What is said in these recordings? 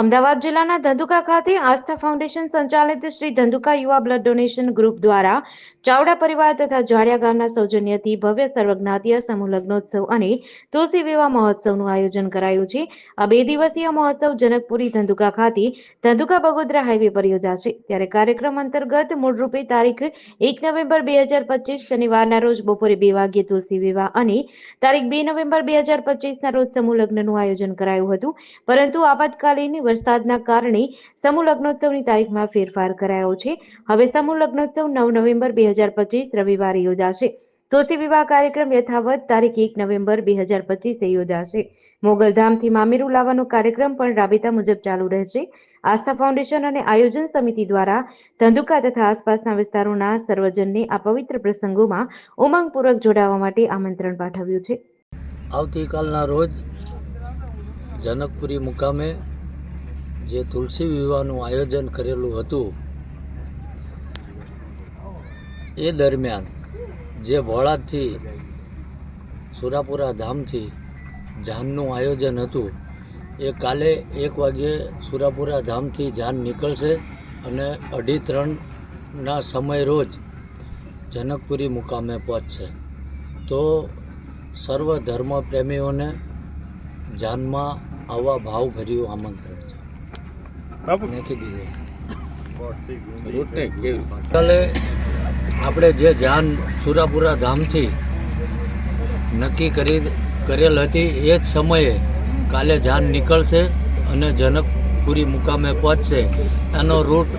અમદાવાદ જિલ્લાના ધંધુકા ખાતે આસ્થા ફાઉન્ડેશન સંચાલિત શ્રી ધંધુકા યુવા બ્લડ ડોનેશન ગ્રુપ દ્વારા ચાવડા પરિવાર તથા જાડિયા ગામના સૌજન્યથી ભવ્ય સર્વજ્ઞાતીય સમૂહ લગ્નોત્સવ અને તુલસી વિવાહ મહોત્સવનું આયોજન કરાયું છે. આ 2 દિવસીય મહોત્સવ જનકપુરી ધંધુકા ખાતે ધંધુકા બગોદરા હાઈવે પર યોજાશે. ત્યારે કાર્યક્રમ અંતર્ગત મૂળરૂપે તારીખ 1 નવેમ્બર 2025 શનિવારના રોજ બપોરે 2 વાગ્યે તુલસી વિવાહ અને તારીખ 2 નવેમ્બર 2025ના રોજ સમૂહ લગ્નનું આયોજન કરાયું હતું. પરંતુ આપાતકાલીન વરસાદના કારણે સમૂહ લગ્નોત્સવની તારીખમાં ફેરફાર કરાયો છે. હવે સમૂહ લગ્નોત્સવ 9 નવેમ્બર 2025 રવિવારે યોજાશે. તુલસી વિવાહ કાર્યક્રમ યથાવત તારીખ 1 નવેમ્બર 2025 યોજાશે. મોગલધામથી મામેરું લાવવાનો કાર્યક્રમ પણ રાબેતા મુજબ ચાલુ રહેશે. આસ્થા ફાઉન્ડેશન અને આયોજન સમિતિ દ્વારા ધંધુકા તથા આસપાસના વિસ્તારોના સર્વજનને આ પવિત્ર પ્રસંગોમાં ઉમંગપૂર્વક જોડાવા માટે આમંત્રણ પાઠવ્યું છે. આવતીકાલના રોજ જનકપુરી મુકામે જે તુલસી વિવાહનું આયોજન કરેલું હતું એ દરમિયાન જે ભોળાદથી સુરાપુરા ધામથી જાનનું આયોજન હતું એ કાલે 1 વાગ્યે સુરાપુરા ધામથી જાન નીકળશે અને 2:30ના સમય રોજ જનકપુરી મુકામે પહોંચશે. તો સર્વ ધર્મ પ્રેમીઓને જાનમાં આવવા ભાવભર્યું આમંત્રણ છે. કાલે આપણે જે જાન સુરાપુરા ધામથી નક્કી કરેલ હતી એ જ સમયે કાલે જાન નીકળશે અને જનકપુરી મુકામે પહોંચશે. એનો રૂટ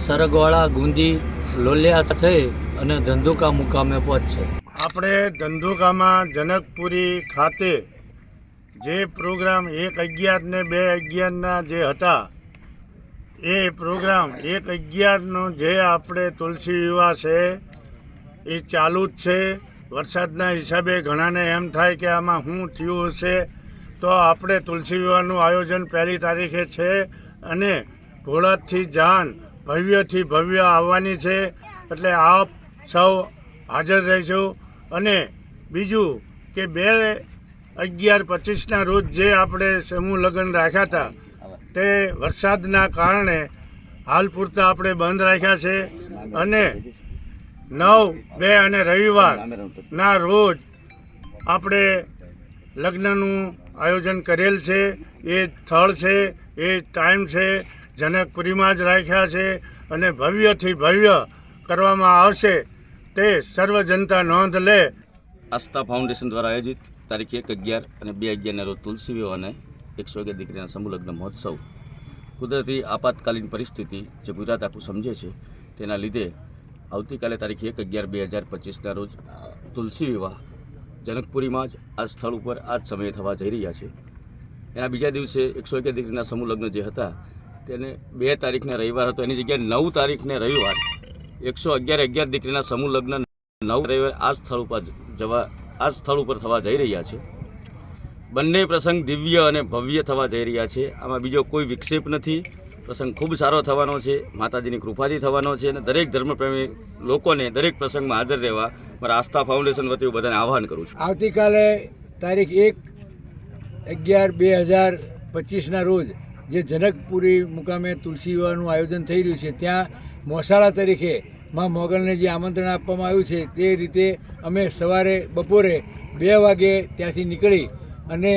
સરગવાળા, ગુંદી, લોલિયા થઈ અને ધંધુકા મુકામે પહોંચશે. આપણે ધંધુકામાં જનકપુરી ખાતે જે પ્રોગ્રામ 1/11 ને 2/11ના જે હતા એ પ્રોગ્રામ 1/11નો જે આપણે તુલસી વિવાહ છે એ ચાલુ જ છે. વરસાદના હિસાબે ઘણાને એમ થાય કે આમાં શું થયું હશે, તો આપણે તુલસી વિવાહનું આયોજન 1 તારીખે છે અને ભોળાદથી જાન ભવ્યથી ભવ્ય આવવાની છે. એટલે આપ સૌ હાજર રહેશો. અને બીજું કે 2/11/25ના રોજ જે આપણે સમૂહ લગ્ન રાખ્યા હતા તે વરસાદના કારણે હાલ પૂરતા આપણે બંધ રાખ્યા છે અને 9/2 અને રવિવારના રોજ આપણે લગ્નનું આયોજન કરેલ છે. એ સ્થળ છે, એ ટાઈમ છે, જનકપુરીમાં જ રાખ્યા છે અને ભવ્યથી ભવ્ય કરવામાં આવશે. તે સર્વ જનતા નોંધ લે. આસ્થા ફાઉન્ડેશન દ્વારા આયોજિત તારીખ 1/11 અને 2/11ના રોજ તુલસી વિવાહ અને 111 દીકરીના સમૂહ લગ્ન મહોત્સવ કુદરતી આપાતકાલીન પરિસ્થિતિ જે ગુજરાત આખું સમજે છે તેના લીધે આવતીકાલે તારીખ 1/11/2025ના રોજ તુલસી વિવાહ જનકપુરીમાં જ આ સ્થળ ઉપર આ જ સમયે થવા જઈ રહ્યા છે. એના બીજા દિવસે 111 દીકરીના સમૂહ લગ્ન જે હતા તેને 2 તારીખને રવિવાર હતો, એની જગ્યાએ 9 તારીખને રવિવાર 111 દીકરીના સમૂહ લગ્ન 9 રવિવાર આ સ્થળ ઉપર થવા જઈ રહ્યા છે. બંને પ્રસંગ દિવ્ય અને ભવ્ય થવા જઈ રહ્યા છે. આમાં બીજો કોઈ વિક્ષેપ નથી. પ્રસંગ ખૂબ સારો થવાનો છે, માતાજીની કૃપાથી થવાનો છે અને દરેક ધર્મપ્રેમી લોકોને દરેક પ્રસંગમાં હાજર રહેવા મારા આસ્થા ફાઉન્ડેશન વતી બધાને આહ્વાન કરું છું. આવતીકાલે તારીખ 1/11/2025ના રોજ જે જનકપુરી મુકામે તુલસી વિવાહનું આયોજન થઈ રહ્યું છે ત્યાં મોસાળા તરીકે માં મોગલને જે આમંત્રણ આપવામાં આવ્યું છે તે રીતે અમે બપોરે 2 વાગે ત્યાંથી નીકળી અને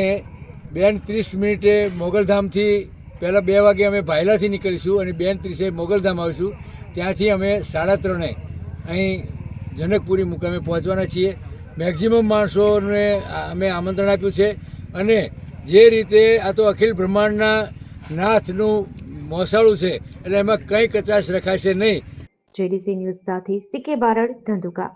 2:30 મોગલધામથી પહેલાં 2 વાગે અમે ભાયલાથી નીકળીશું અને 2:30 મોગલધામ આવીશું. ત્યાંથી અમે 3:30 અહીં જનકપુરી મુકામે પહોંચવાના છીએ. મેક્ઝિમમ માણસોને અમે આમંત્રણ આપ્યું છે અને જે રીતે આ તો અખિલ બ્રહ્માંડના નાથનું મોસાળું છે એટલે એમાં કંઈ કચાશ રખાશે નહીં. JDC ન્યૂઝ સાથે CK બારડ, ધંધુકા.